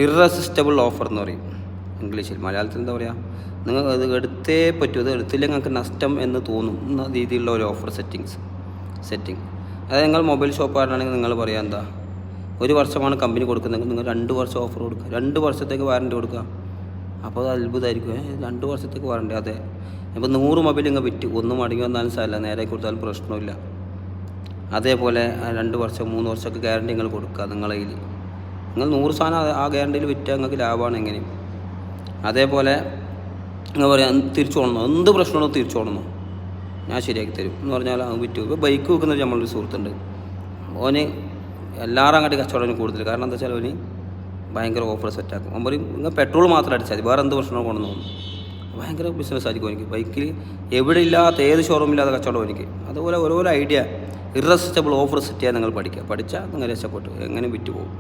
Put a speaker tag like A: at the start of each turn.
A: Irresistible offer എന്ന് പറയും ഇംഗ്ലീഷിൽ. മലയാളത്തിൽ എന്താ പറയുക, നിങ്ങൾ അത് എടുത്തേ പറ്റൂ, അത് എടുത്തില്ലെങ്കിൽ നിങ്ങൾക്ക് നഷ്ടം എന്ന് തോന്നുന്ന രീതിയിലുള്ള ഒരു ഓഫർ സെറ്റിംഗ്. അതായത് നിങ്ങൾ മൊബൈൽ ഷോപ്പുകാരനാണെങ്കിൽ നിങ്ങൾ പറയാം എന്താ, 1 വർഷമാണ് കമ്പനി കൊടുക്കുന്നതെങ്കിൽ നിങ്ങൾ 2 വർഷം ഓഫർ കൊടുക്കുക, 2 വർഷത്തേക്ക് വാറൻറ്റി കൊടുക്കുക. അപ്പോൾ അത് അത്ഭുതമായിരിക്കും, 2 വർഷത്തേക്ക് വാറൻറ്റി. അതെ, ഇപ്പോൾ 100 മൊബൈൽ നിങ്ങൾ വിറ്റ്, ഒന്നും മടങ്ങി വന്നാലും സാരമില്ല, നേരെ കൊടുത്താലും പ്രശ്നമില്ല. അതേപോലെ 2 വർഷം 3 വർഷമൊക്കെ ഗ്യാരണ്ടി നിങ്ങൾ കൊടുക്കുക നിങ്ങളെ കയ്യിൽ. നിങ്ങൾ 100 സാധനം ആ ഗ്യാരണ്ടിയിൽ വിറ്റാൽ നിങ്ങൾക്ക് ലാഭമാണ് എങ്ങനെയും. അതേപോലെ നിങ്ങൾ പറയാം തിരിച്ചു കൊള്ളണോ, എന്ത് പ്രശ്നമാണോ തിരിച്ചു കൊള്ളണോ, ഞാൻ ശരിയാക്കി തരും എന്ന് പറഞ്ഞാൽ വിറ്റു. ഇപ്പോൾ ബൈക്ക് വെക്കുന്ന നമ്മളൊരു സുഹൃത്തുണ്ട്, ഓന് എല്ലാവരും അങ്ങോട്ട് കച്ചവടം കൂടുതൽ. കാരണം എന്താ വെച്ചാൽ ഓന് ഭയങ്കര ഓഫർ സെറ്റാക്കും. അവൻ പറയും നിങ്ങൾ പെട്രോൾ മാത്രം അടിച്ചാൽ മതി, വേറെ എന്ത് പ്രശ്നമോ കൊണ്ടു തോന്നും. ഭയങ്കര ബിസിനസ് ആയിരിക്കും എനിക്ക്. ബൈക്കിൽ എവിടെ ഇല്ലാത്ത ഏത് ഷോറൂമില്ലാത്ത കച്ചവടം എനിക്ക്. അതുപോലെ ഓരോരോ ഐഡിയ ഇറസിസ്റ്റബിൾ ഓഫർ സെറ്റ് ചെയ്യാൻ നിങ്ങൾ പഠിച്ചാൽ നിങ്ങൾ രക്ഷപ്പെട്ടു, എങ്ങനെ വിറ്റ് പോകും.